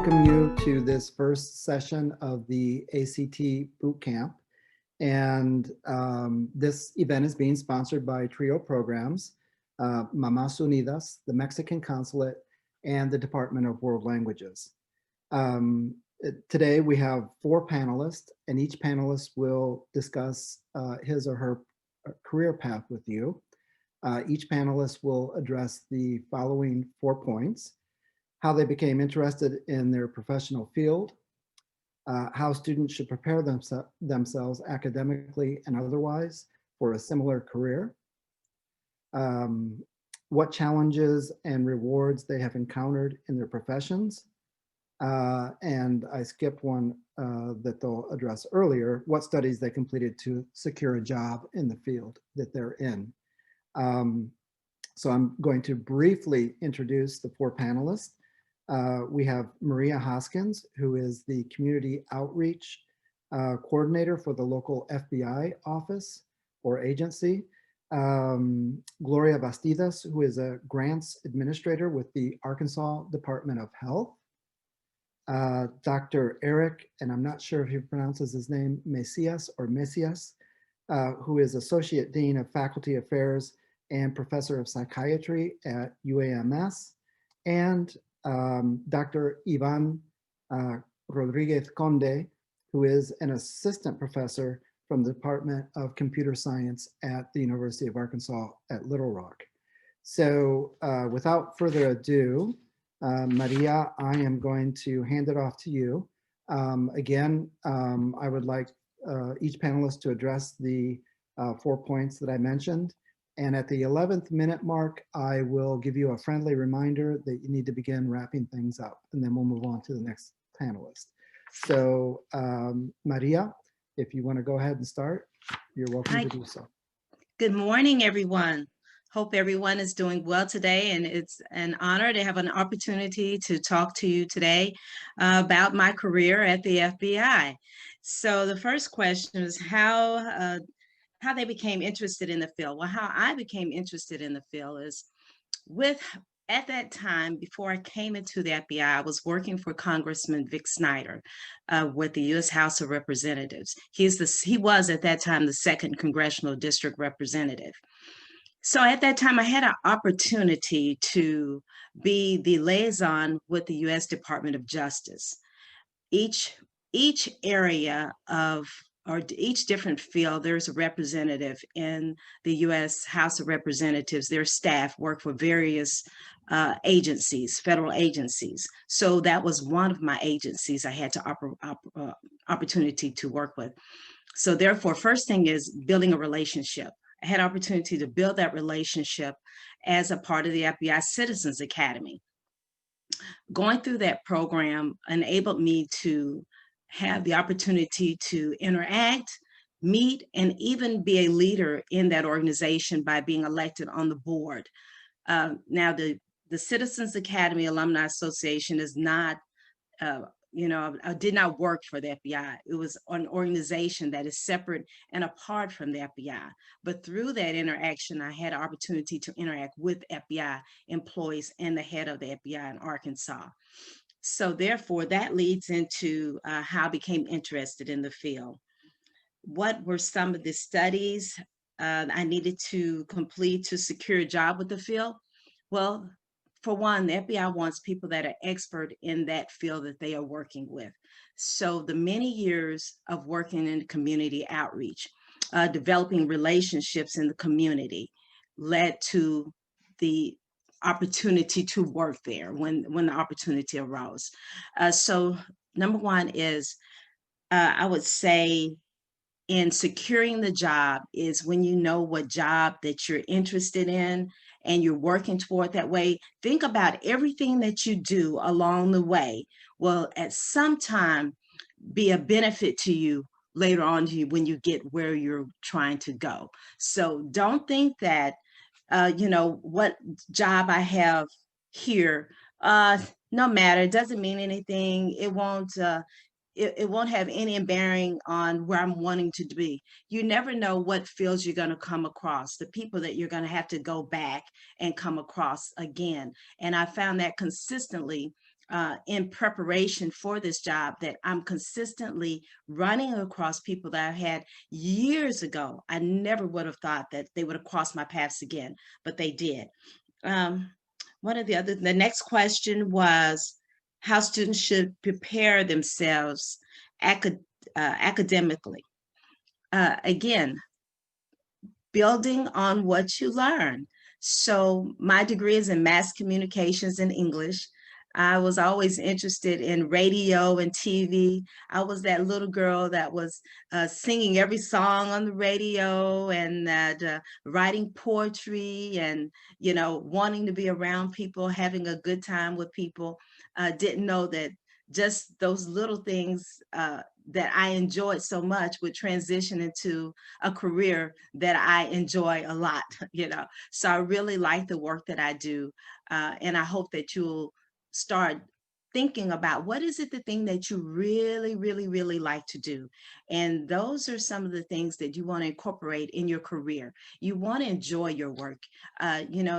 welcome you to this first session of the ACT Bootcamp. And this event is being sponsored by TRIO Programs, Mamás Unidas, the Mexican Consulate, and the Department of World Languages. Today we have 4 panelists, and each panelist will discuss his or her career path with you. Each panelist will address the following 4 points: how they became interested in their professional field, how students should prepare themselves academically and otherwise for a similar career, what challenges and rewards they have encountered in their professions, and I skipped one that they'll address earlier, what studies they completed to secure a job in the field that they're in. So I'm going to briefly introduce the 4 panelists. We have Maria Hoskins, who is the Community Outreach Coordinator for the local FBI office or agency. Gloria Bastidas, who is a Grants Administrator with the Arkansas Department of Health. Dr. Erick, and I'm not sure if he pronounces his name Mesias or Mesias, who is Associate Dean of Faculty Affairs and Professor of Psychiatry at UAMS. And Dr. Iván Rodríguez-Conde, who is an assistant professor from the Department of Computer Science at the University of Arkansas at Little Rock. So without further ado, Maria, I am going to hand it off to you. Again, I would like each panelist to address the 4 points that I mentioned. And at the 11th minute mark, I will give you a friendly reminder that you need to begin wrapping things up, and then we'll move on to the next panelist. So Maria, if you want to go ahead and start, you're welcome to do so. Good morning, everyone. Hope everyone is doing well today, and it's an honor to have an opportunity to talk to you today about my career at the FBI. So the first question is how they became interested in the field. Well, how I became interested in the field is at that time, before I came into the FBI, I was working for Congressman Vic Snyder with the U.S. House of Representatives. He was at that time the 2nd Congressional District Representative. So at that time, I had an opportunity to be the liaison with the U.S. Department of Justice. Each area of or each different field, there's a representative in the U.S. House of Representatives. Their staff work for various agencies, federal agencies. So that was one of my agencies I had to opportunity to work with. So therefore, first thing is building a relationship. I had opportunity to build that relationship as a part of the FBI Citizens Academy. Going through that program enabled me to have the opportunity to interact, meet, and even be a leader in that organization by being elected on the board. Now, the Citizens Academy Alumni Association is not, I did not work for the FBI. It was an organization that is separate and apart from the FBI. But through that interaction, I had an opportunity to interact with FBI employees and the head of the FBI in Arkansas. So therefore, that leads into how I became interested in the field. What were some of the studies I needed to complete to secure a job with the field? Well, for one, the FBI wants people that are expert in that field that they are working with. So the many years of working in community outreach, developing relationships in the community led to the opportunity to work there when the opportunity arose. So number one is, I would say in securing the job is when you know what job that you're interested in and you're working toward that way, think about everything that you do along the way will at some time be a benefit to you later on when you get where you're trying to go. So don't think that what job I have here, no matter, it doesn't mean anything. It won't have any bearing on where I'm wanting to be. You never know what fields you're going to come across, the people that you're going to have to go back and come across again. And I found that consistently in preparation for this job that I'm consistently running across people that I had years ago. I never would have thought that they would have crossed my paths again, but they did. The next question was how students should prepare themselves academically. Again, building on what you learn. So my degree is in mass communications and English. I was always interested in radio and TV. I was that little girl that was singing every song on the radio and writing poetry and, wanting to be around people, having a good time with people. Didn't know that just those little things that I enjoyed so much would transition into a career that I enjoy a lot, So I really like the work that I do. And I hope that you'll start thinking about what is it the thing that you really, really, really like to do. And those are some of the things that you want to incorporate in your career. You want to enjoy your work.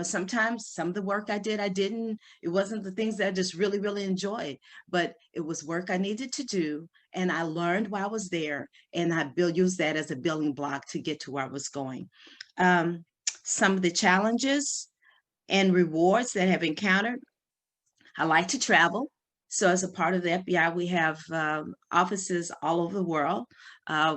Sometimes some of the work I did, it wasn't the things that I just really, really enjoyed, but it was work I needed to do. And I learned while I was there, and I used that as a building block to get to where I was going. Some of the challenges and rewards that I have encountered. I like to travel. So as a part of the FBI, we have offices all over the world.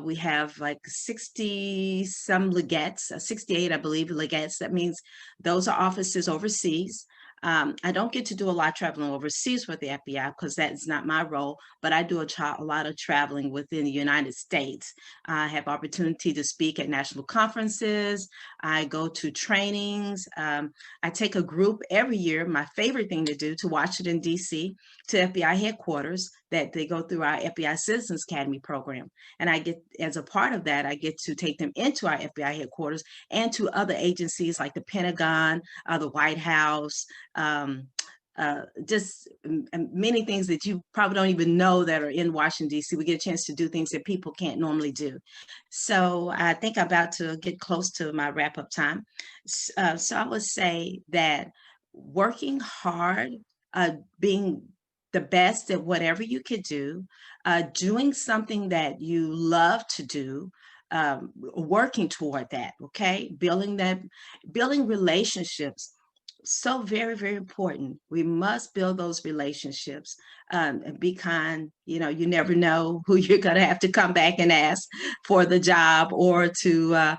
We have like 60 some legates, 68, I believe, legates. That means those are offices overseas. I don't get to do a lot of traveling overseas with the FBI because that's not my role, but I do a lot of traveling within the United States. I have opportunity to speak at national conferences. I go to trainings. I take a group every year, my favorite thing to do, to Washington, D.C., to FBI headquarters, that they go through our FBI Citizens Academy program. And I get, as a part of that, I get to take them into our FBI headquarters and to other agencies like the Pentagon, the White House, just many things that you probably don't even know that are in Washington, D.C. We get a chance to do things that people can't normally do. So I think I'm about to get close to my wrap-up time. So I would say that working hard, being the best at whatever you could do, doing something that you love to do, working toward that, okay? Building relationships. So very, very important. We must build those relationships and be kind. You never know who you're going to have to come back and ask for the job or to,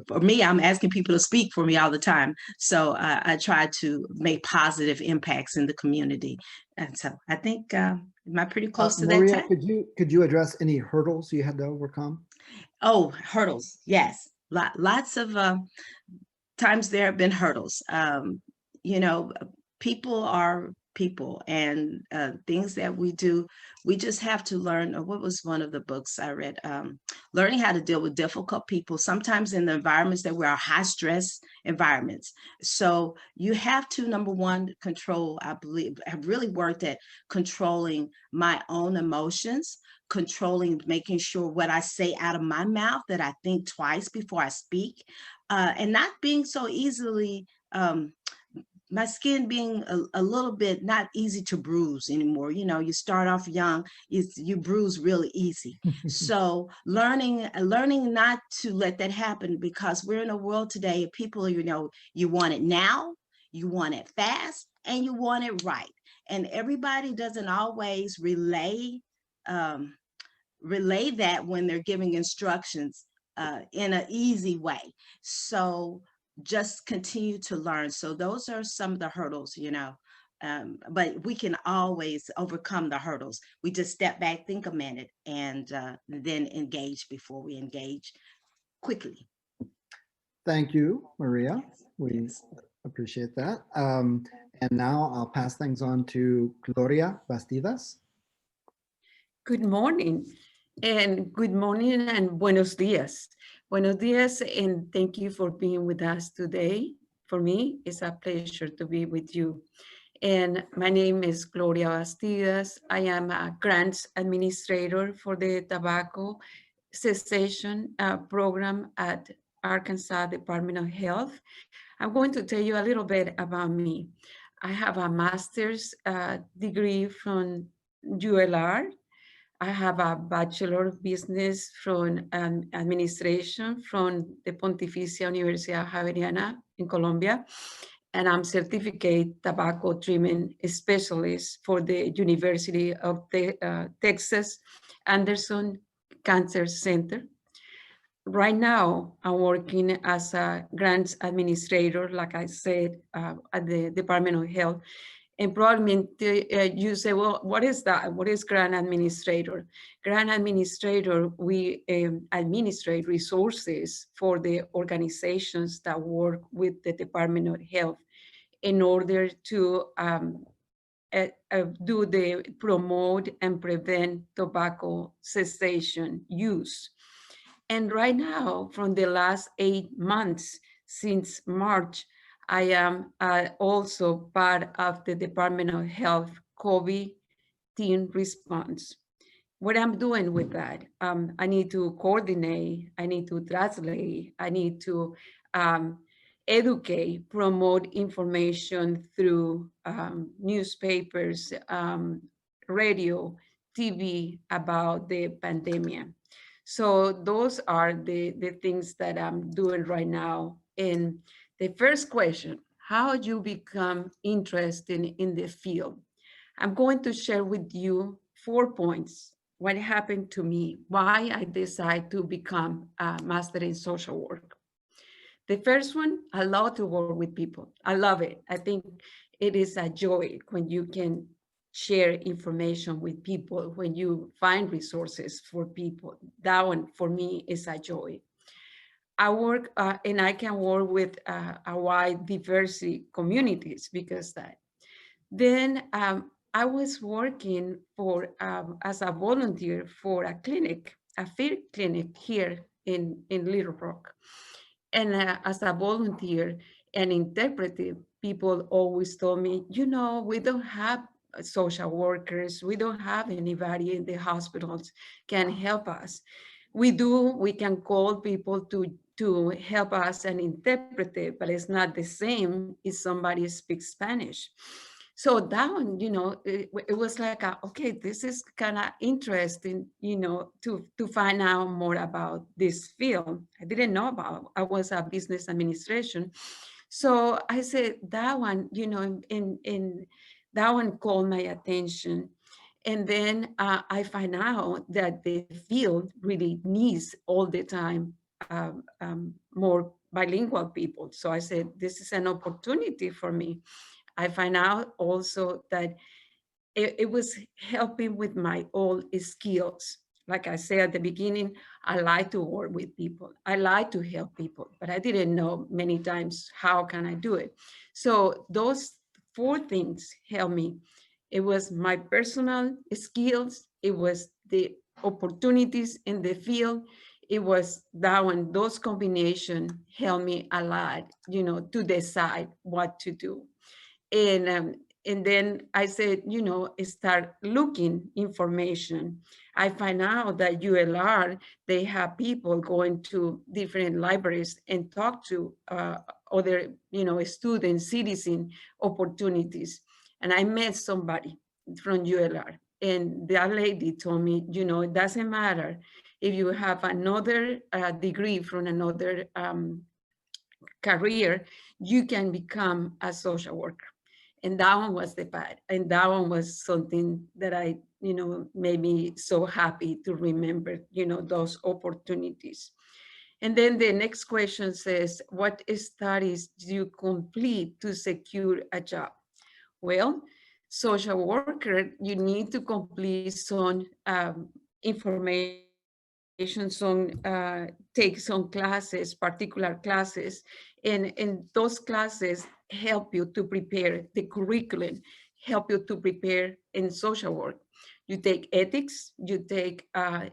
for me, I'm asking people to speak for me all the time. So I try to make positive impacts in the community. And so I think, am I pretty close to Maria, that time? could you address any hurdles you had to overcome? Oh, hurdles. Yes. Lots of times there have been hurdles. People are people, and things that we do, we just have to learn. What was one of the books I read? Learning how to deal with difficult people, sometimes in the environments that we are high stress environments. So you have to, number one, control, I believe, have really worked at controlling my own emotions, controlling, making sure what I say out of my mouth, that I think twice before I speak, and not being so easily, my skin being a little bit not easy to bruise anymore. You start off young, you bruise really easy. So learning not to let that happen, because we're in a world today, people, you want it now, you want it fast, and you want it right. And everybody doesn't always relay that when they're giving instructions in an easy way. So just continue to learn. So those are some of the hurdles, but we can always overcome the hurdles. We just step back, think a minute, and then engage before we engage quickly. Thank you, Maria. We Yes. appreciate that. And now I'll pass things on to Gloria Bastidas. Good morning, and buenos dias. Buenos dias, and thank you for being with us today. For me, it's a pleasure to be with you. And my name is Gloria Bastidas. I am a grants administrator for the Tobacco Cessation program at Arkansas Department of Health. I'm going to tell you a little bit about me. I have a master's degree from ULR. I have a Bachelor of Business from Administration from the Pontificia Universidad Javeriana in Colombia. And I'm certificate tobacco treatment specialist for the University of Texas Anderson Cancer Center. Right now, I'm working as a grants administrator, like I said, at the Department of Health. And probably you say, well, what is that? What is grant administrator? Grant administrator, we administrate resources for the organizations that work with the Department of Health in order to do the promote and prevent tobacco cessation use. And right now, from the last 8 months, since March, I am also part of the Department of Health COVID team response. What I'm doing with that, I need to coordinate, I need to translate, I need to educate, promote information through newspapers, radio, TV about the pandemic. So those are the things that I'm doing right now. And the first question, how you become interested in the field? I'm going to share with you 4 points. What happened to me, why I decided to become a master in social work. The first one, I love to work with people. I love it. I think it is a joy when you can share information with people, when you find resources for people. That one for me is a joy. I work and I can work with a wide diversity communities because that. Then I was working for as a volunteer for a clinic, a field clinic here in Little Rock. And as a volunteer and interpreter, people always told me, you know, we don't have social workers. We don't have anybody in the hospitals can help us. We can call people to help us and interpret it, but it's not the same if somebody speaks Spanish. So that one, you know, it was like, okay, this is kind of interesting, you know, to find out more about this field. I didn't know about, I was a business administration. So I said that one, you know, in that one called my attention. And then I find out that the field really needs all the time more bilingual people. So I said, this is an opportunity for me. I find out also that it was helping with my old skills. Like I said at the beginning, I like to work with people. I like to help people, but I didn't know many times how can I do it. So those 4 things helped me. It was my personal skills. It was the opportunities in the field. It was that one, those combinations helped me a lot, you know, to decide what to do. And then I said, you know, start looking information. I find out that ULR, they have people going to different libraries and talk to other, you know, students, citizen opportunities. And I met somebody from ULR, and that lady told me, you know, it doesn't matter if you have another degree from another career, you can become a social worker. And that one was the path. And that one was something that I, you know, made me so happy to remember, you know, those opportunities. And then the next question says, what studies do you complete to secure a job? Well, social worker, you need to complete some information, take some classes, particular classes, and those classes help you to prepare the curriculum, help you to prepare in social work. You take ethics, you take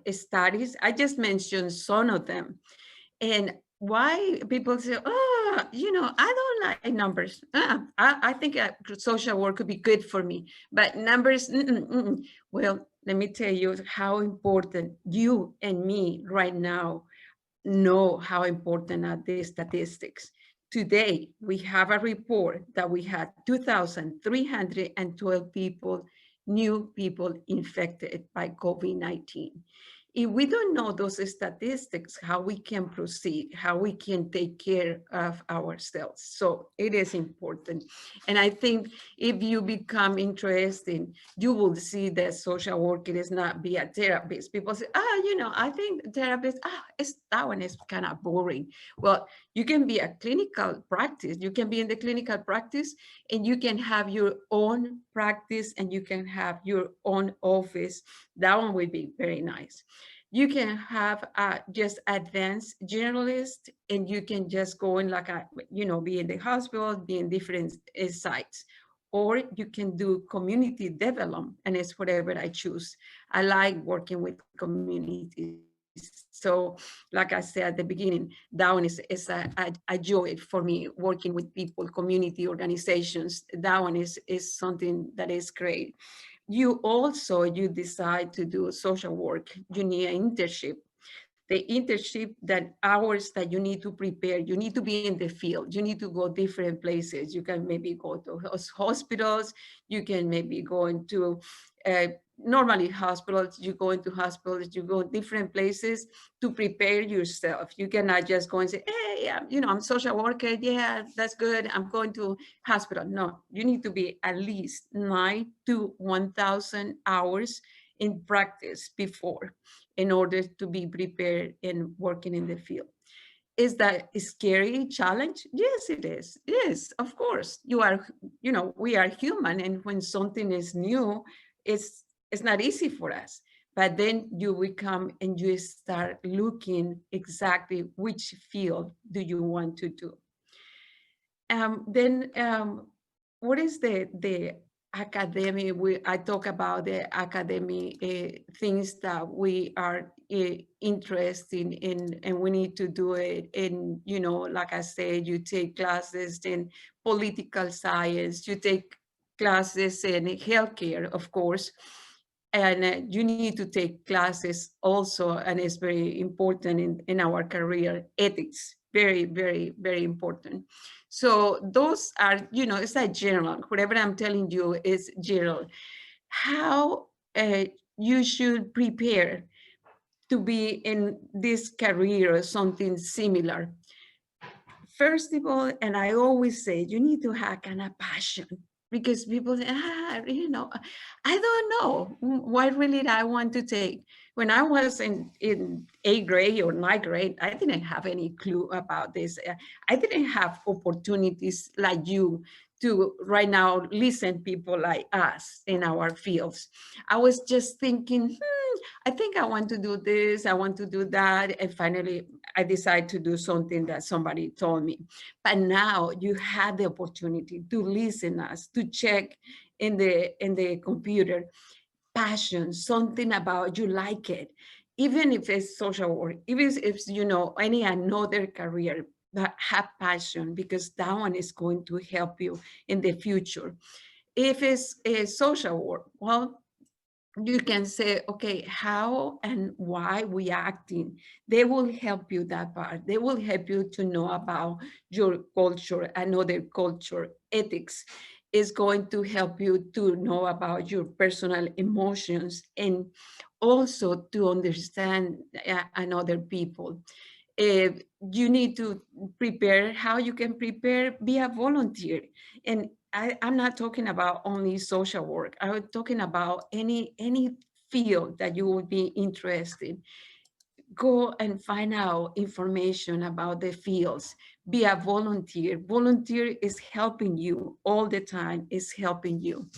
studies. I just mentioned some of them. And why people say, oh, you know, I don't like numbers. I think social work could be good for me, but numbers, well, let me tell you how important you and me right now know how important are the statistics today we have a report that we had 2,312 people, new people infected by COVID-19. If we don't know those statistics, how we can proceed, how we can take care of ourselves. So it is important. And I think if you become interested, you will see that social work is not be a therapist. People say, I think therapist, that one is kind of boring. Well, you can be a clinical practice. You can be in the clinical practice and you can have your own practice and you can have your own office. That one would be very nice. You can have just advanced generalist and you can just go in like be in the hospital, be in different sites. Or you can do community development, and it's whatever I choose. I like working with communities. So like I said at the beginning, that one is a joy for me, working with people, community organizations. That one is something that is great. You decide to do social work, you need an internship. The internship, that hours that you need to prepare, you need to be in the field, you need to go different places. You can maybe go to hospitals, you can maybe go into, normally hospitals, you go into hospitals, you go different places to prepare yourself. You cannot just go and say, hey, I'm social worker, yeah, that's good, I'm going to hospital. No, you need to be at least 9 to 1,000 hours in practice before, in order to be prepared and working in the field. Is that a scary challenge? Yes, it is. Yes, of course. We are human, and when something is new, it's not easy for us. But then you will come and you start looking exactly which field do you want to do. What is the academic? I talk about the academic things that we are interested in, and we need to do it. And like I said, you take classes in political science, you take classes in healthcare, of course, and you need to take classes also, and it's very important in our career, ethics, very, very, very important. So those are, it's like general. Whatever I'm telling you is general. How you should prepare to be in this career or something similar. First of all, and I always say, you need to have kind of passion, because people say, I don't know what really I want to take. When I was in 8th grade or 9th grade, I didn't have any clue about this. I didn't have opportunities like you to right now listen people like us in our fields. I was just thinking, I think I want to do this, I want to do that. And finally, I decided to do something that somebody told me. But now you had the opportunity to listen us, to check in the computer, passion, something about you like it. Even if it's social work, even if any another career, that have passion, because that one is going to help you in the future. If it's a social work, well, you can say, okay, how and why we acting. They will help you that part. They will help you to know about your culture, another culture, ethics is going to help you to know about your personal emotions and also to understand another people. You need to prepare. How you can prepare, be a volunteer. And I'm not talking about only social work. I'm talking about any field that you would be interested. Go and find out information about the fields. Be a volunteer. Volunteer is helping you all the time, is helping you.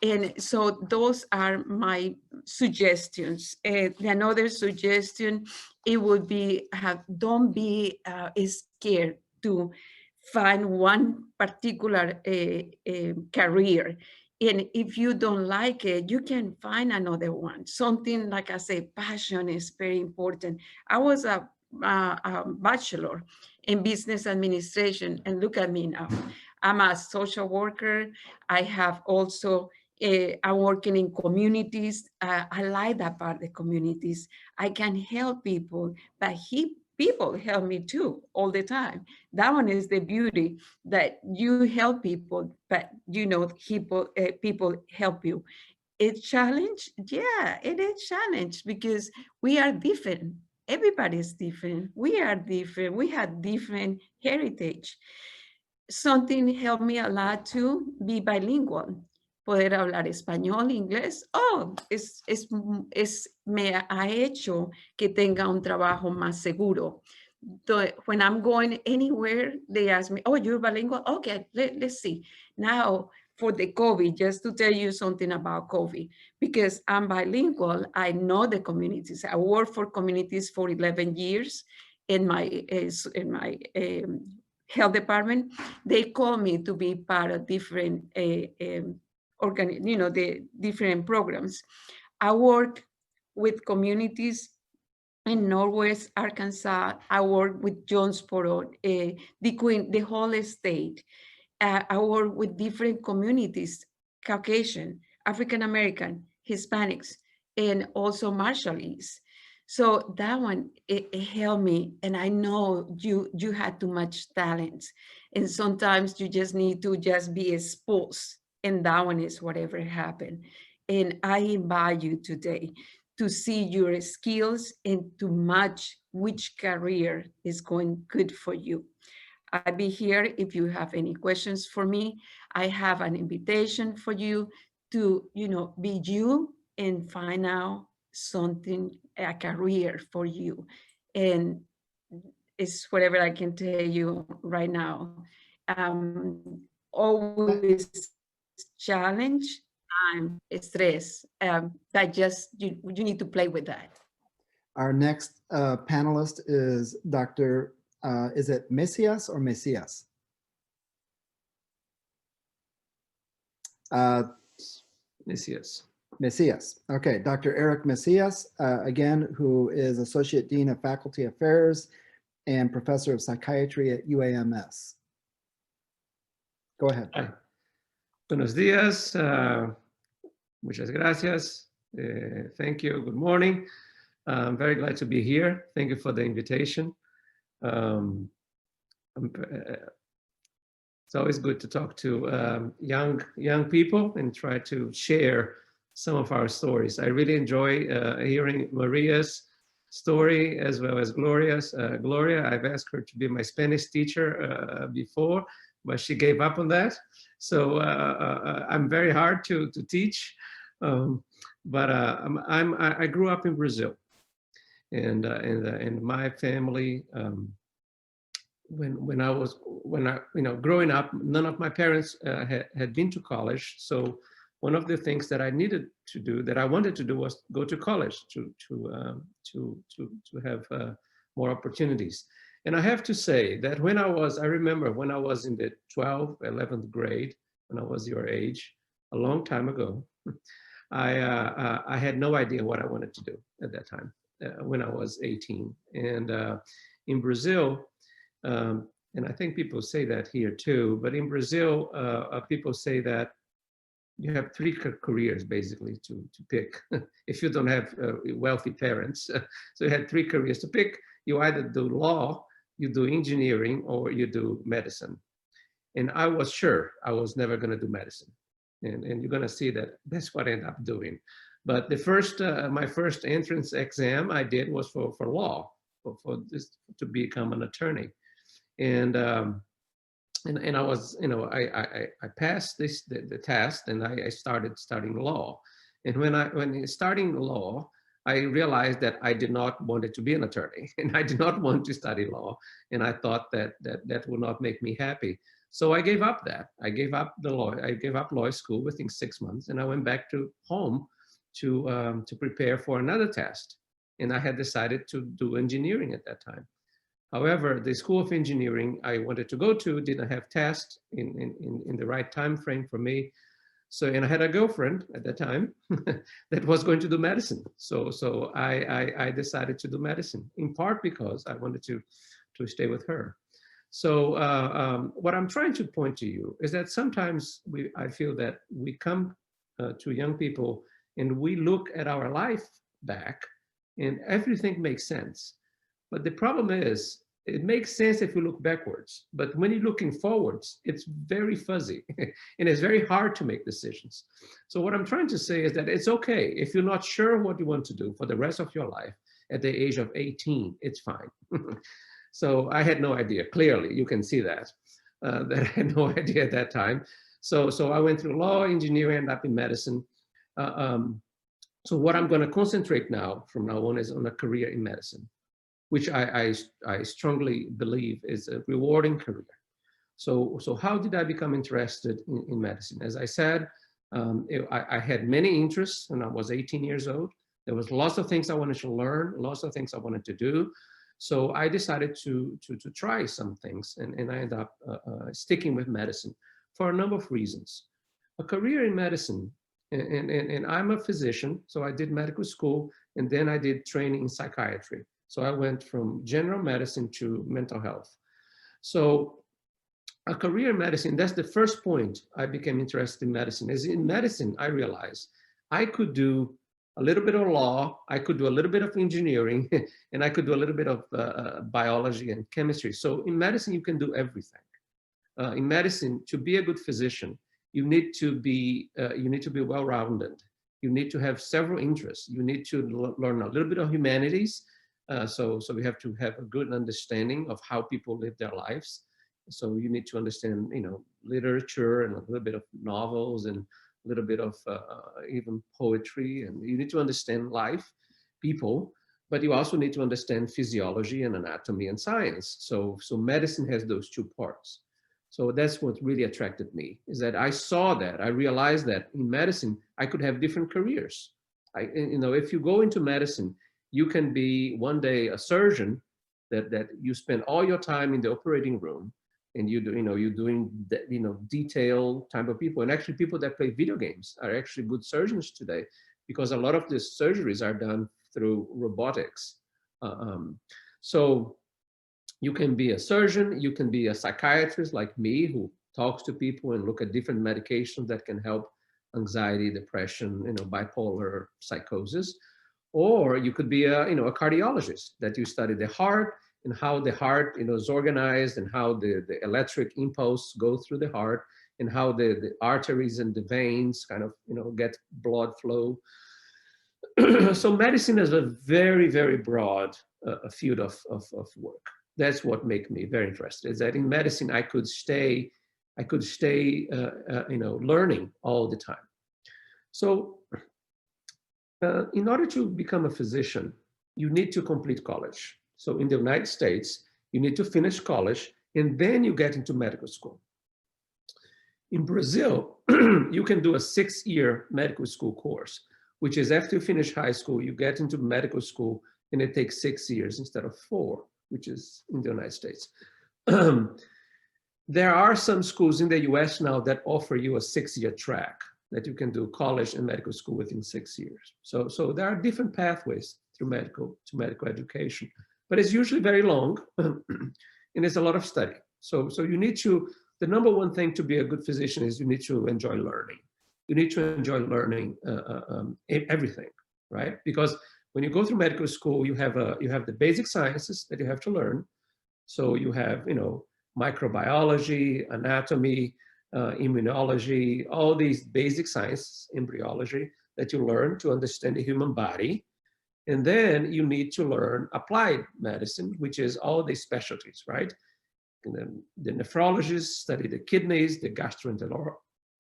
And so those are my suggestions. Another suggestion, it would be, don't be scared to find one particular career. And if you don't like it, you can find another one. Something, like I say, passion is very important. I was a bachelor in business administration, and look at me now. I'm a social worker. I have also, I'm working in communities. I like that part of the communities. I can help people, but people help me too all the time. That one is the beauty, that you help people, but you know, people help you. It's challenge, yeah, it is challenge because we are different. Everybody's different. We are different. We have different heritage. Something helped me a lot to be bilingual, poder hablar español, inglés. Oh, me ha hecho que tenga un trabajo más seguro. When I'm going anywhere, they ask me, oh, you're bilingual? Okay, let's see. Now, for the COVID, just to tell you something about COVID, because I'm bilingual, I know the communities. I worked for communities for 11 years in my health department. They call me to be part of different the different programs. I work with communities in Northwest Arkansas. I work with Jonesboro, the whole state. I work with different communities, Caucasian, African American, Hispanics, and also Marshallese. So that one, it helped me. And I know you had too much talent. And sometimes you just need to just be exposed. And that one is whatever happened. And I invite you today to see your skills and to match which career is going good for you. I'll be here if you have any questions for me. I have an invitation for you to, be you and find out something, a career for you. And it's whatever I can tell you right now. Always challenge, time, stress. That just, you need to play with that. Our next panelist is Dr. Is it Mesias or Mesias? Mesias. Mesias. Okay, Dr. Erick Mesias, again, who is Associate Dean of Faculty Affairs and Professor of Psychiatry at UAMS. Go ahead. Hi. Buenos días. Muchas gracias. Thank you. Good morning. I'm very glad to be here. Thank you for the invitation. It's always good to talk to young people and try to share some of our stories. I really enjoy hearing Maria's story as well as Gloria's. Gloria, I've asked her to be my Spanish teacher before, but she gave up on that. So I'm very hard to teach, but I grew up in Brazil, and my family. When I growing up, none of my parents had been to college. So one of the things that I needed to do, that I wanted to do, was go to college to have more opportunities. And I have to say that I remember when I was in the 12th, 11th grade, when I was your age, a long time ago, I had no idea what I wanted to do at that time when I was 18. And in Brazil, and I think people say that here too, but in Brazil, people say that you have three careers basically to pick if you don't have wealthy parents. So you had three careers to pick. You either do law, you do engineering, or you do medicine. And I was sure I was never going to do medicine. And you're going to see that that's what I ended up doing. But the my first entrance exam I did was for law, for this, to become an attorney. And I was, I passed the test, and I started studying law. And when starting law, I realized that I did not want it to be an attorney, and I did not want to study law. And I thought that would not make me happy. So I gave up that. I gave up the law. I gave up law school within 6 months, and I went back to home to prepare for another test. And I had decided to do engineering at that time. However, the School of Engineering I wanted to go to didn't have tests in the right time frame for me. So, and I had a girlfriend at that time that was going to do medicine. So I decided to do medicine, in part because I wanted to stay with her. So what I'm trying to point to you is that sometimes I feel that we come to young people and we look at our life back and everything makes sense. But the problem is, it makes sense if you look backwards, but when you're looking forwards, it's very fuzzy and it's very hard to make decisions. So what I'm trying to say is that it's okay if you're not sure what you want to do for the rest of your life at the age of 18, it's fine. So I had no idea, clearly, you can see that, that I had no idea at that time. So I went through law, engineering, ended up in medicine. So what I'm going to concentrate now, from now on, is on a career in medicine, which I strongly believe is a rewarding career. So how did I become interested in medicine? As I said, I had many interests when I was 18 years old. There was lots of things I wanted to learn, lots of things I wanted to do. So I decided to try some things, and I ended up sticking with medicine for a number of reasons. A career in medicine, and I'm a physician, so I did medical school, and then I did training in psychiatry. So I went from general medicine to mental health. So a career in medicine, that's the first point I became interested in medicine. Is in medicine, I realized I could do a little bit of law, I could do a little bit of engineering, and I could do a little bit of biology and chemistry. So in medicine, you can do everything. In medicine, to be a good physician, you need to be well-rounded. You need to have several interests. You need to learn a little bit of humanities. So we have to have a good understanding of how people live their lives. So you need to understand, literature and a little bit of novels and a little bit of even poetry. And you need to understand life, people, but you also need to understand physiology and anatomy and science. So medicine has those two parts. So that's what really attracted me, is that I saw that, I realized that in medicine, I could have different careers. If you go into medicine, you can be one day a surgeon that you spend all your time in the operating room, and you're doing detailed type of people. And actually people that play video games are actually good surgeons today, because a lot of the surgeries are done through robotics. So you can be a surgeon, you can be a psychiatrist like me, who talks to people and look at different medications that can help anxiety, depression, bipolar, psychosis. Or you could be a cardiologist, that you study the heart and how the heart is organized, and how the electric impulse go through the heart, and how the arteries and the veins kind of get blood flow. So medicine is a very, very broad field of work. That's what makes me very interested, is that in medicine I could stay learning all the time. So in order to become a physician, you need to complete college. So in the United States, you need to finish college, and then you get into medical school. In Brazil, you can do a 6-year medical school course, which is after you finish high school, you get into medical school, and it takes 6 years instead of 4, which is in the United States. There are some schools in the US now that offer you a 6-year track, that you can do college and medical school within 6 years. So there are different pathways through medical education, but it's usually very long, and it's a lot of study. So you need to, the number one thing to be a good physician is you need to enjoy learning. You need to enjoy learning everything, right? Because when you go through medical school, you have the basic sciences that you have to learn. So you have, microbiology, anatomy, immunology, all these basic sciences, embryology, that you learn to understand the human body. And then you need to learn applied medicine, which is all the specialties, right? And then the nephrologists study the kidneys, the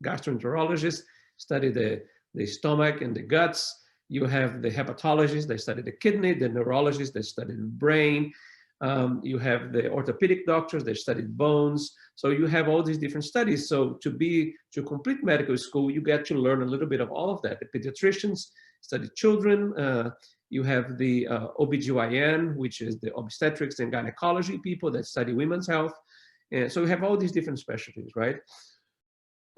gastroenterologists study the stomach and the guts. You have the hepatologists, they study the kidney, the neurologists, they study the brain. You have the orthopedic doctors, they study bones. So you have all these different studies. So to complete medical school, you get to learn a little bit of all of that. The pediatricians study children. You have the OBGYN, which is the obstetrics and gynecology people that study women's health. And so we have all these different specialties, right?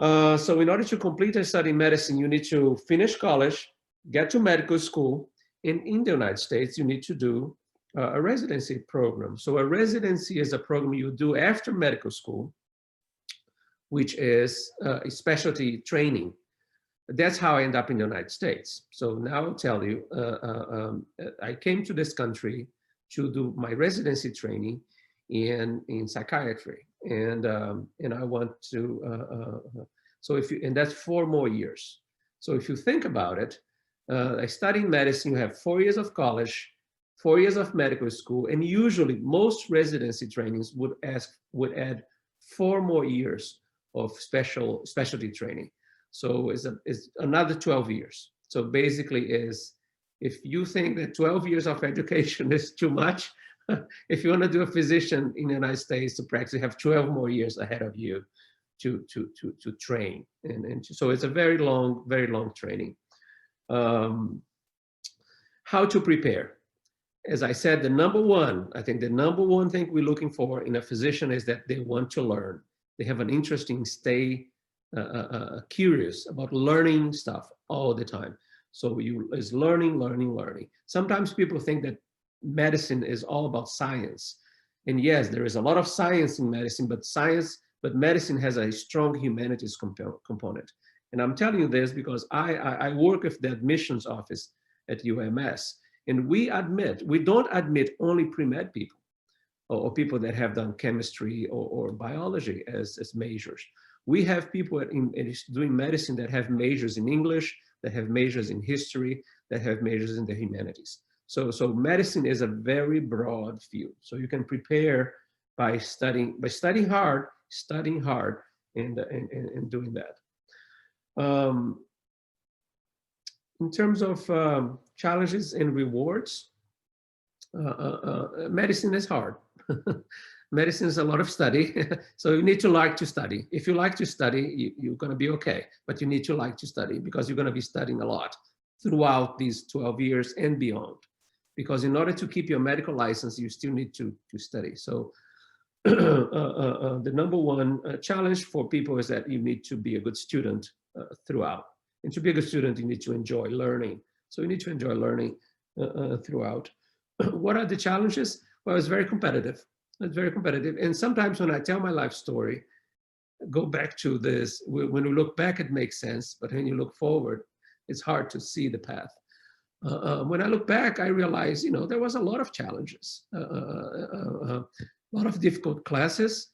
So in order to complete a study in medicine, you need to finish college, get to medical school. And in the United States, you need to do a residency program. So a residency is a program you do after medical school, which is a specialty training. That's how I end up in the United States. So now I'll tell you, I came to this country to do my residency training in psychiatry, and I want to. So if you, and that's 4 more years. So if you think about it, I studied medicine. You have 4 years of college, 4 years of medical school, and usually most residency trainings would add 4 more years of specialty training. So it's another 12 years. So basically is, if you think that 12 years of education is too much, if you want to do a physician in the United States to practice, you have 12 more years ahead of you to train. And so it's a very long training. How to prepare? As I said, I think the number one thing we're looking for in a physician is that they want to learn. They have an interest in stay curious about learning stuff all the time. So is learning. Sometimes people think that medicine is all about science. And yes, there is a lot of science in medicine, but medicine has a strong humanities component. And I'm telling you this because I work with the admissions office at UAMS. And we don't admit only pre-med people or people that have done chemistry or biology as majors. We have people doing medicine that have majors in English, that have majors in history, that have majors in the humanities. So medicine is a very broad field. So you can prepare by studying hard, and doing that. In terms of challenges and rewards, medicine is hard. Medicine is a lot of study, so you need to like to study. If you like to study, you're going to be okay, but you need to like to study because you're going to be studying a lot throughout these 12 years and beyond. Because in order to keep your medical license, you still need to study. So the number one challenge for people is that you need to be a good student throughout. And to be a good student, you need to enjoy learning. So you need to enjoy learning throughout. What are the challenges? Well, it's very competitive. It's very competitive. And sometimes when I tell my life story, go back to this, when you look back, it makes sense. But when you look forward, it's hard to see the path. When I look back, I realize, there was a lot of challenges, a lot of difficult classes,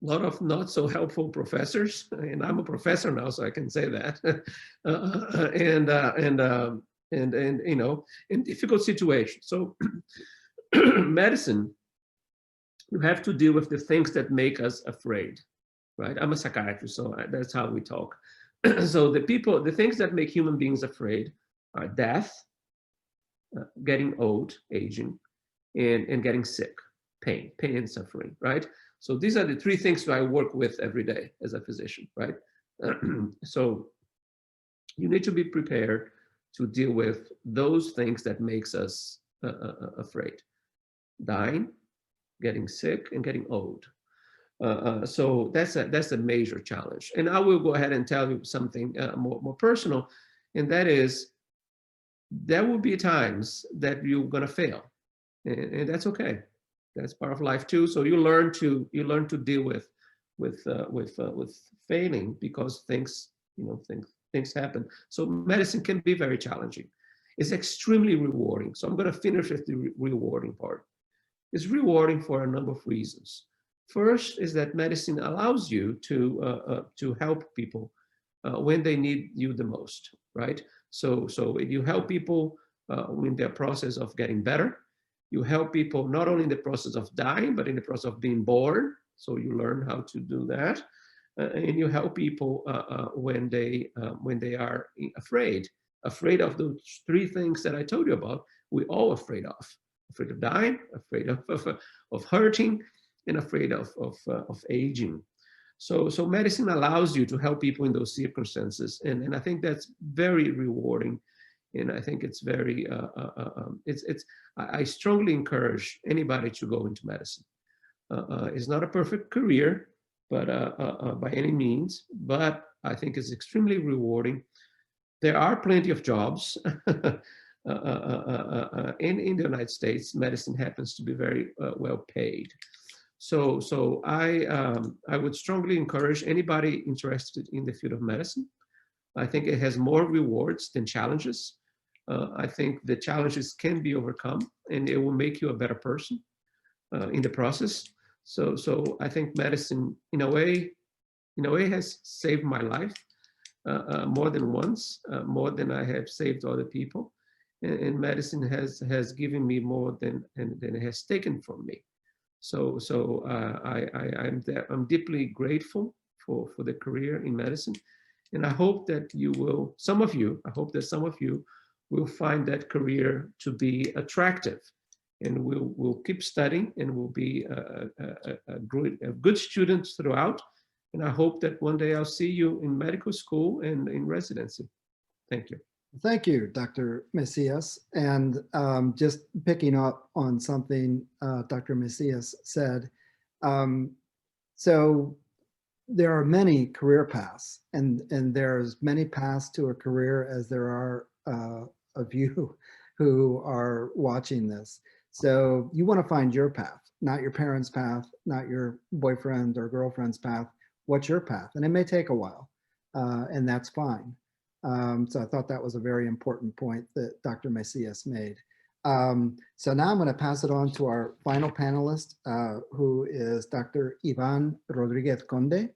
a lot of not so helpful professors, and I'm a professor now, so I can say that, in difficult situations. So medicine, you have to deal with the things that make us afraid, right? I'm a psychiatrist, so that's how we talk. So the things that make human beings afraid are death, getting old, aging, and getting sick, pain and suffering, right? So these are the 3 things that I work with every day as a physician, right? So you need to be prepared to deal with those things that makes us afraid: dying, getting sick, and getting old. So that's a major challenge. And I will go ahead and tell you something more personal, and that is, there will be times that you're going to fail, and that's okay. That's part of life too. So you learn to deal with failing, because things happen. So medicine can be very challenging. It's extremely rewarding. So I'm going to finish with the rewarding part. It's rewarding for a number of reasons. First is that medicine allows you to help people when they need you the most, right? So you help people in their process of getting better. You help people not only in the process of dying, but in the process of being born. So you learn how to do that. And you help people when they are afraid of those 3 things that I told you about. We're all afraid of dying, afraid of hurting, and afraid of aging. So medicine allows you to help people in those circumstances, and I think that's very rewarding, and I think it's very I strongly encourage anybody to go into medicine. It's not a perfect career, but by any means, but I think it's extremely rewarding. There are plenty of jobs. In the United States, medicine happens to be very well paid. So I would strongly encourage anybody interested in the field of medicine. I think it has more rewards than challenges. I think the challenges can be overcome, and it will make you a better person in the process. So I think medicine, in a way, has saved my life more than once, more than I have saved other people. And medicine has given me more than it has taken from me. So I'm deeply grateful for the career in medicine. And I hope that I hope that some of you will find that career to be attractive, and we'll keep studying, and we'll be a good students throughout. And I hope that one day I'll see you in medical school and in residency. Thank you. Thank you, Dr. Mesias. And just picking up on something Dr. Mesias said, so there are many career paths, and there's many paths to a career as there are of you who are watching this. So you want to find your path, not your parents' path, not your boyfriend or girlfriend's path. What's your path? And it may take a while, and that's fine. So I thought that was a very important point that Dr. Mesias made. So now I'm going to pass it on to our final panelist, who is Dr. Iván Rodríguez-Conde.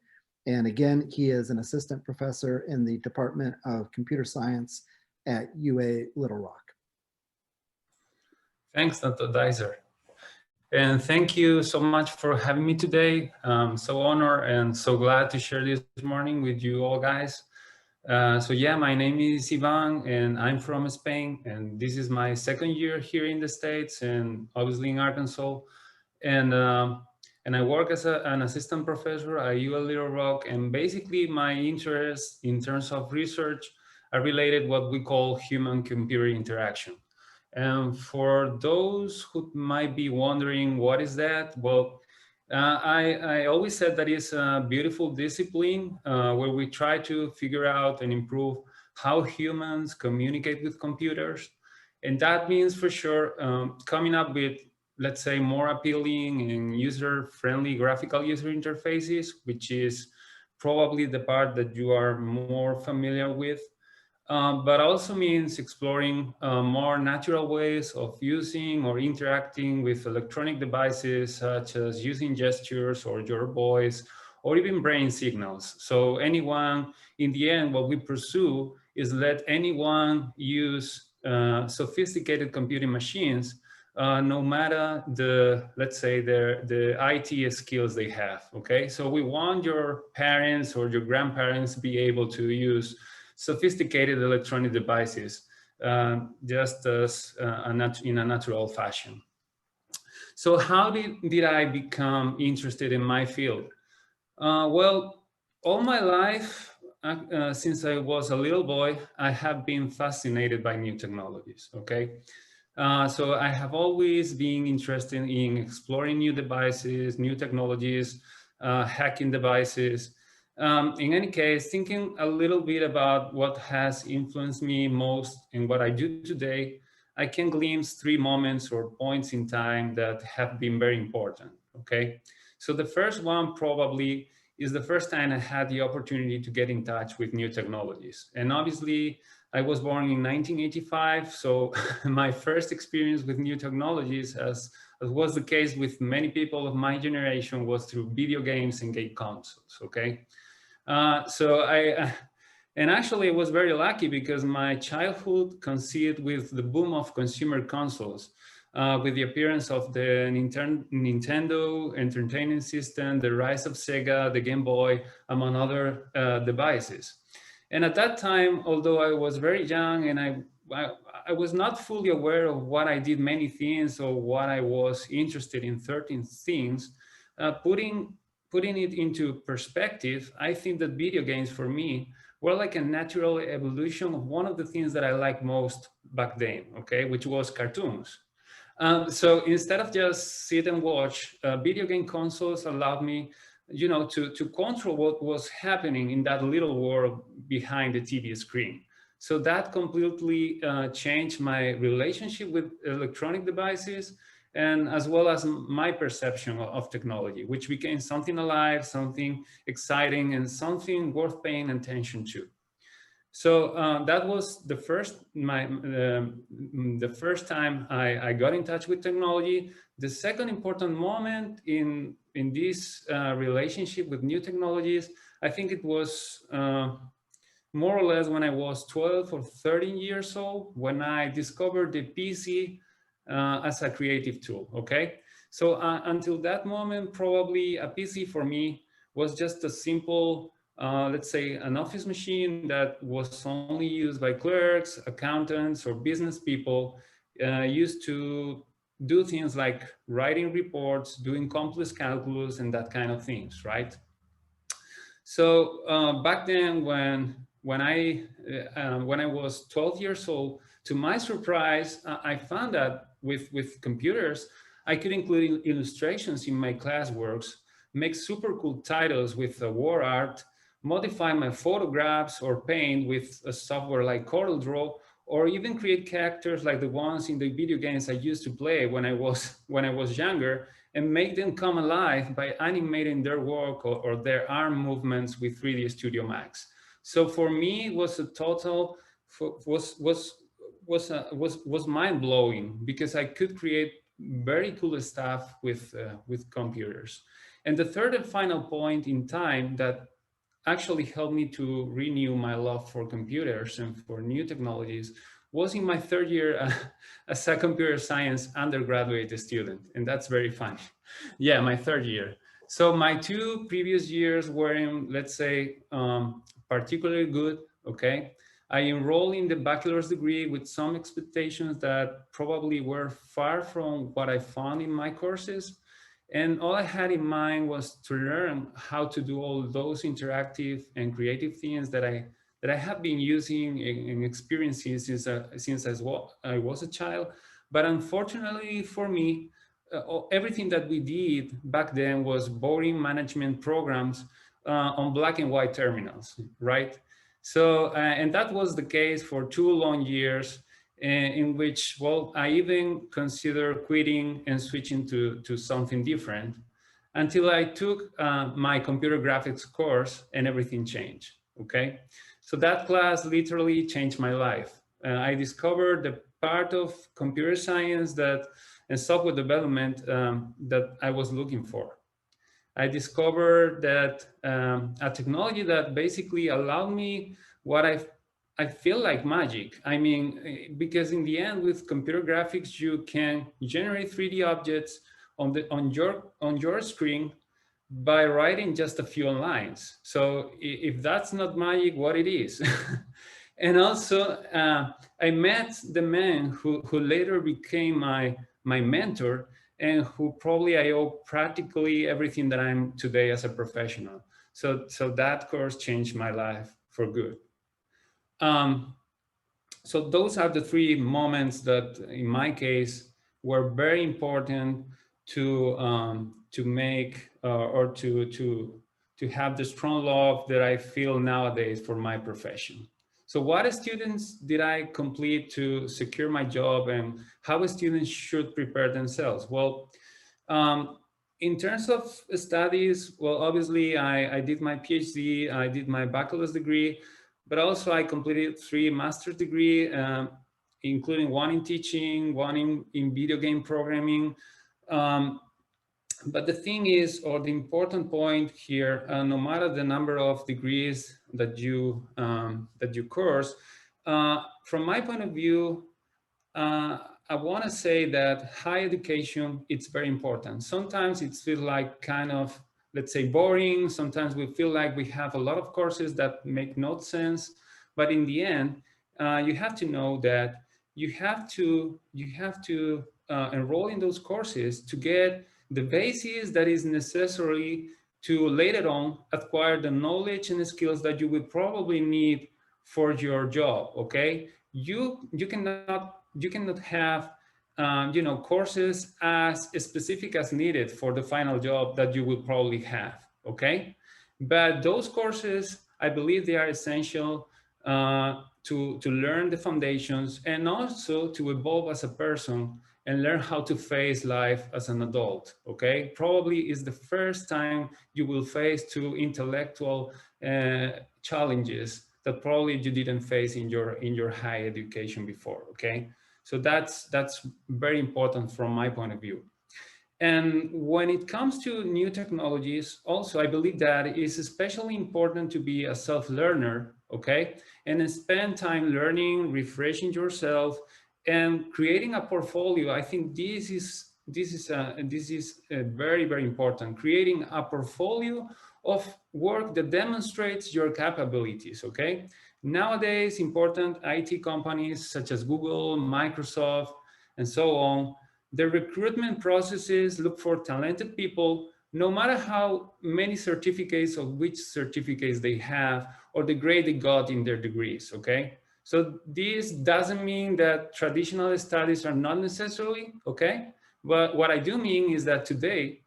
And again, he is an assistant professor in the Department of Computer Science at UA Little Rock. Thanks, Dr. Deiser. And thank you so much for having me today. I'm so honored and so glad to share this morning with you all guys. So yeah, my name is Iván and I'm from Spain, and this is my second year here in the States and obviously in Arkansas. And I work as an assistant professor at UA Little Rock, and basically my interests in terms of research are related what we call human-computer interaction. And for those who might be wondering what is that, well, I always said that it's a beautiful discipline where we try to figure out and improve how humans communicate with computers. And that means for sure coming up with, let's say, more appealing and user-friendly graphical user interfaces, which is probably the part that you are more familiar with. But also means exploring more natural ways of using or interacting with electronic devices, such as using gestures or your voice, or even brain signals. So anyone, in the end, what we pursue is let anyone use sophisticated computing machines, no matter the, let's say, the IT skills they have, okay? So we want your parents or your grandparents to be able to use sophisticated electronic devices, just as in a natural fashion. So how did I become interested in my field? Well, all my life, since I was a little boy, I have been fascinated by new technologies, okay? So I have always been interested in exploring new devices, new technologies, hacking devices. In any case, thinking a little bit about what has influenced me most in what I do today, I can glimpse 3 moments or points in time that have been very important, okay? So the first one probably is the first time I had the opportunity to get in touch with new technologies. And obviously, I was born in 1985, so my first experience with new technologies, as was the case with many people of my generation, was through video games and game consoles, okay? And actually I was very lucky because my childhood coincided with the boom of consumer consoles, with the appearance of the Nintendo Entertainment System, the rise of Sega, the Game Boy, among other devices. And at that time, although I was very young and I was not fully aware of what I did many things or what I was interested in 13 things, putting it into perspective, I think that video games for me were like a natural evolution of one of the things that I liked most back then, okay, which was cartoons. So instead of just sit and watch, video game consoles allowed me, you know, to control what was happening in that little world behind the TV screen. So that completely changed my relationship with electronic devices, and as well as my perception of technology, which became something alive, something exciting, and something worth paying attention to. So that was the first time I got in touch with technology. The second important moment in this relationship with new technologies, I think it was more or less when I was 12 or 13 years old, when I discovered the PC as a creative tool, okay? So until that moment, probably a PC for me was just a simple, let's say, an office machine that was only used by clerks, accountants, or business people, used to do things like writing reports, doing complex calculus, and that kind of things, right? So back then, when I was 12 years old, to my surprise, I found that with computers, I could include illustrations in my classworks, make super cool titles with war art, modify my photographs or paint with a software like CorelDRAW, or even create characters like the ones in the video games I used to play when I was younger, and make them come alive by animating their work or their arm movements with 3D Studio Max. So for me, it was a total was mind blowing, because I could create very cool stuff with computers. And the third and final point in time that actually helped me to renew my love for computers and for new technologies was in my third year as a computer science undergraduate student. And that's very funny. Yeah, my third year. So my 2 previous years were in, let's say, particularly good, okay? I enrolled in the bachelor's degree with some expectations that probably were far from what I found in my courses. And all I had in mind was to learn how to do all those interactive and creative things that I have been using and experiencing since I was a child. But unfortunately for me, everything that we did back then was boring management programs on black and white terminals, right? So, and that was the case for 2 long years, in which, well, I even considered quitting and switching to something different, until I took my computer graphics course and everything changed, okay? So that class literally changed my life. I discovered the part of computer science and software development that I was looking for. I discovered that a technology that basically allowed me what I feel like magic. I mean, because in the end, with computer graphics, you can generate 3D objects on your screen by writing just a few lines. So if that's not magic, what it is? And also, I met the man who later became my mentor, and who probably I owe practically everything that I'm today as a professional. So that course changed my life for good. So those are the 3 moments that, in my case, were very important to make or to have the strong love that I feel nowadays for my profession. So what students did I complete to secure my job, and how students should prepare themselves? Well, in terms of studies, well, obviously I did my PhD, I did my bachelor's degree, but also I completed 3 master's degree, including 1 in teaching, 1 in video game programming. But the thing is, or the important point here, no matter the number of degrees that you course, from my point of view, I want to say that higher education, it's very important. Sometimes it feels like kind of, let's say, boring. Sometimes we feel like we have a lot of courses that make no sense. But in the end, you have to know that you have to enroll in those courses to get the basis that is necessary to later on acquire the knowledge and the skills that you will probably need for your job. Okay, you cannot have courses as specific as needed for the final job that you will probably have. Okay, but those courses, I believe they are essential to learn the foundations, and also to evolve as a person and learn how to face life as an adult. Okay, probably is the first time you will face 2 intellectual challenges that probably you didn't face in your higher education before, okay? So that's very important from my point of view. And when it comes to new technologies, also, I believe that it's especially important to be a self-learner, okay? And spend time learning, refreshing yourself, and creating a portfolio. I think this is very, very important. Creating a portfolio of work that demonstrates your capabilities, okay? Nowadays, important IT companies such as Google, Microsoft, and so on, the recruitment processes look for talented people, no matter how many certificates or which certificates they have or the grade they got in their degrees, okay? So this doesn't mean that traditional studies are not necessary, okay? But what I do mean is that today,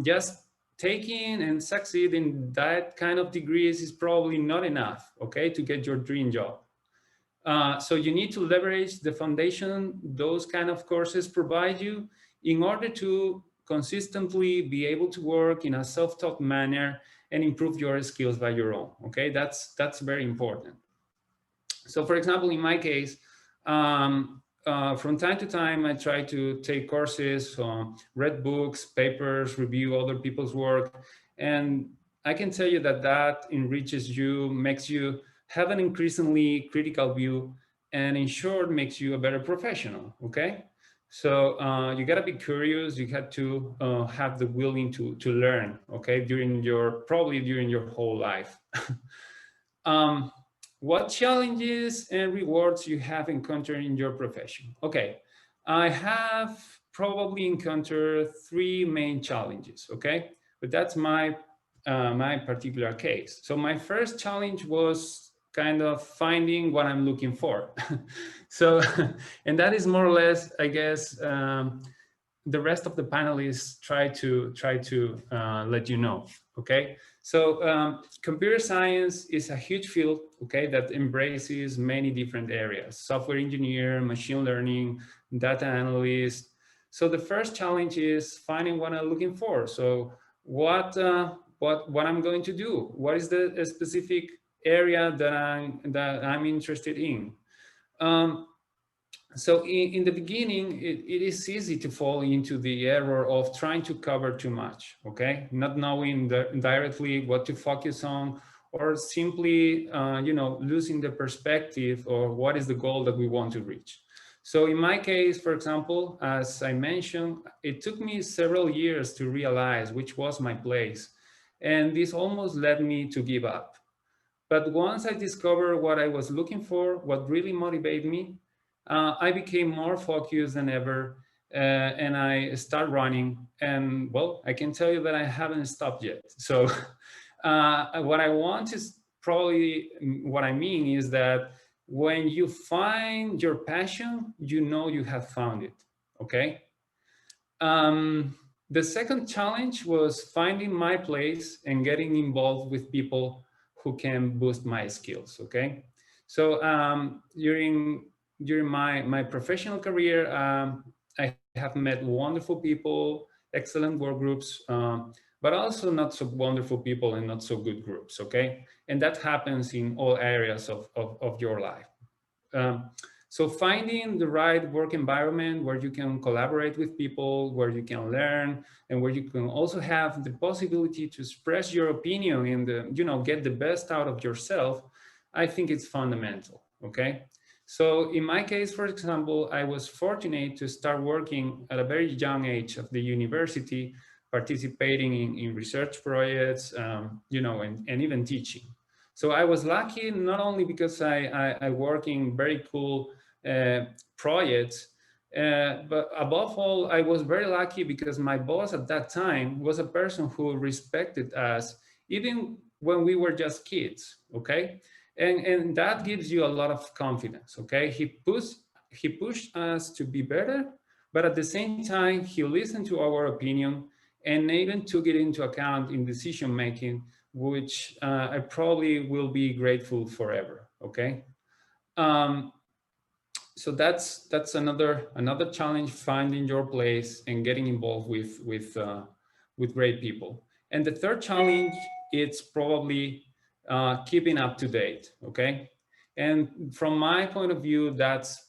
just taking and succeeding in that kind of degrees is probably not enough, okay, to get your dream job. So you need to leverage the foundation those kind of courses provide you in order to consistently be able to work in a self-taught manner and improve your skills by your own, okay? That's very important. So for example, in my case, from time to time, I try to take courses, read books, papers, review other people's work. And I can tell you that that enriches you, makes you have an increasingly critical view, and in short, makes you a better professional, okay? So you gotta be curious, you have to have the willing to learn, okay? Probably during your whole life. What challenges and rewards you have encountered in your profession? Okay, I have probably encountered 3 main challenges, okay? But that's my particular case. So my first challenge was kind of finding what I'm looking for. So, and that is more or less, I guess, the rest of the panelists try to let you know, okay? So computer science is a huge field, okay, that embraces many different areas: software engineer, machine learning, data analyst. So the first challenge is finding what I'm looking for. So what I'm going to do? What is the specific area that I'm interested in? So in the beginning, it is easy to fall into the error of trying to cover too much, okay? Not knowing directly what to focus on, or simply, losing the perspective or what is the goal that we want to reach. So in my case, for example, as I mentioned, it took me several years to realize which was my place. And this almost led me to give up. But once I discovered what I was looking for, what really motivated me, I became more focused than ever, and I start running. And well, I can tell you that I haven't stopped yet. So what I want is probably what I mean is that when you find your passion, you know you have found it, okay? The second challenge was finding my place and getting involved with people who can boost my skills, okay? So during my professional career, I have met wonderful people, excellent work groups, but also not so wonderful people and not so good groups, okay? And that happens in all areas of your life. So finding the right work environment where you can collaborate with people, where you can learn, and where you can also have the possibility to express your opinion and get the best out of yourself, I think it's fundamental, okay? So in my case, for example, I was fortunate to start working at a very young age of the university, participating in research projects, and even teaching. So I was lucky not only because I work in very cool projects, but above all, I was very lucky because my boss at that time was a person who respected us even when we were just kids, okay? And that gives you a lot of confidence, okay? He pushed us to be better, but at the same time, he listened to our opinion and even took it into account in decision making, which I probably will be grateful forever, okay? So that's another challenge, finding your place and getting involved with great people. And the third challenge, it's probably keeping up to date, okay? And from my point of view, that's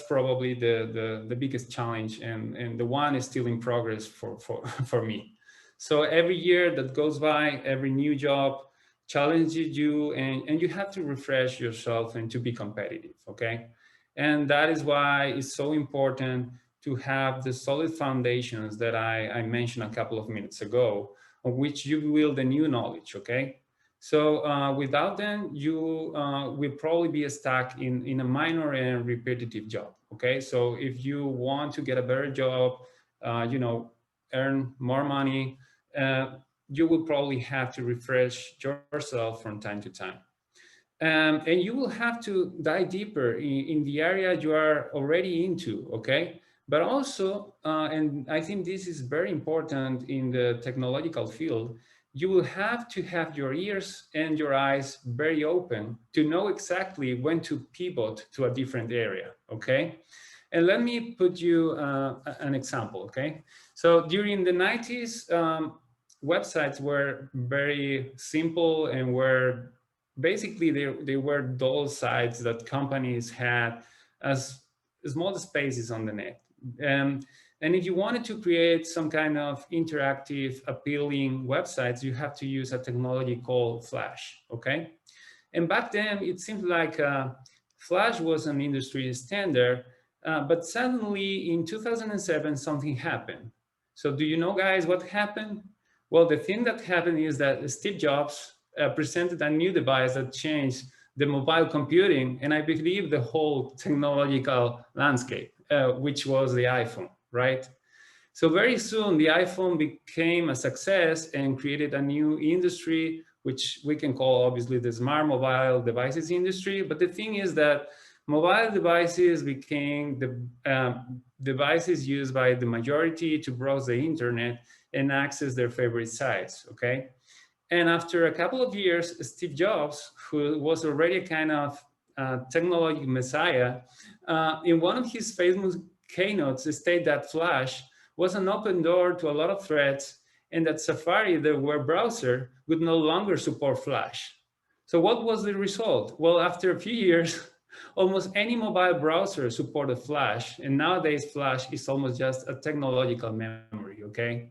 probably the biggest challenge, and the one is still in progress for me. So every year that goes by, every new job challenges you, and you have to refresh yourself and to be competitive, okay? And that is why it's so important to have the solid foundations that I mentioned a couple of minutes ago, on which you build the new knowledge, okay? So without them, you will probably be stuck in a minor and repetitive job, okay? So if you want to get a better job, you know, earn more money, you will probably have to refresh yourself from time to time. And you will have to dive deeper in the area you are already into, okay? But also, and I think this is very important in the technological field, you will have to have your ears and your eyes very open to know exactly when to pivot to a different area, okay? And let me put you an example, okay? So during the 90s, websites were very simple and were basically they were dull sites that companies had as small spaces on the net. And if you wanted to create some kind of interactive, appealing websites, you have to use a technology called Flash, okay? And back then, it seemed like Flash was an industry standard, but suddenly in 2007, something happened. So do you know, guys, what happened? Well, the thing that happened is that Steve Jobs presented a new device that changed the mobile computing, and I believe the whole technological landscape, which was the iPhone, right? So very soon the iPhone became a success and created a new industry, which we can call obviously the smart mobile devices industry. But the thing is that mobile devices became the devices used by the majority to browse the internet and access their favorite sites, okay? And after a couple of years, Steve Jobs, who was already a kind of technology messiah, in one of his famous keynotes stated that Flash was an open door to a lot of threats, and that Safari, the web browser, would no longer support Flash. So what was the result? Well, after a few years, almost any mobile browser supported Flash, and nowadays Flash is almost just a technological memory, okay?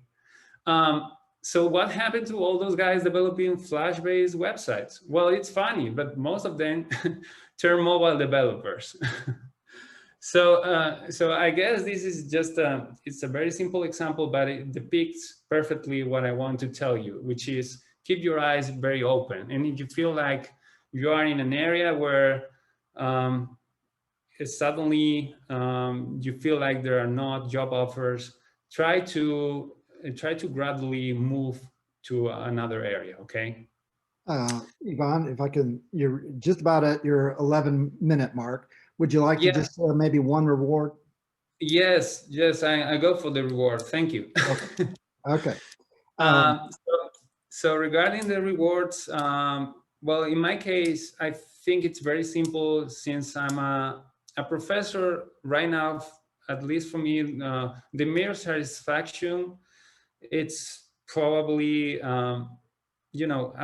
So what happened to all those guys developing Flash-based websites? Well, it's funny, but most of them turned mobile developers. So I guess this is just it's a very simple example, but it depicts perfectly what I want to tell you, which is keep your eyes very open. And if you feel like you are in an area where suddenly you feel like there are not job offers, try to gradually move to another area, okay? Iván, if I can, you're just about at your 11-minute mark. Would you like to Yeah. just share maybe one reward? Yes, I go for the reward. Thank you. Okay. So regarding the rewards, well, in my case, I think it's very simple. Since I'm a professor right now, at least for me, the mere satisfaction, it's probably, you know,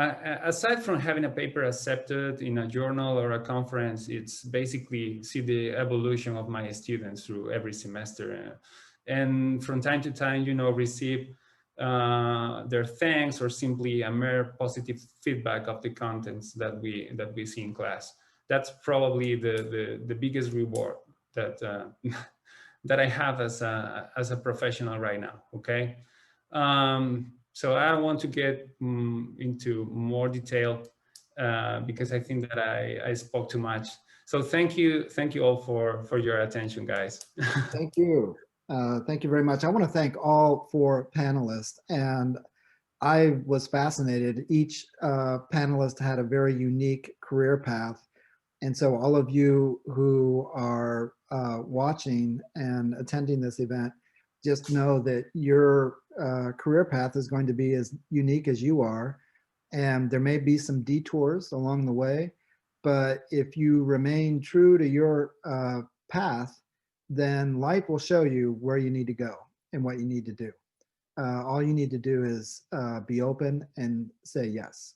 aside from having a paper accepted in a journal or a conference, it's basically see the evolution of my students through every semester. And from time to time, you know, receive their thanks or simply a mere positive feedback of the contents that we see in class. That's probably the biggest reward that that I have as a professional right now, okay? So I don't want to get into more detail because I think that I spoke too much. So thank you all for your attention, guys. Thank you. Thank you very much. I want to thank all 4 panelists, and I was fascinated. Each panelist had a very unique career path. And so all of you who are watching and attending this event, just know that your career path is going to be as unique as you are. And there may be some detours along the way, but if you remain true to your path, then life will show you where you need to go and what you need to do. All you need to do is be open and say yes.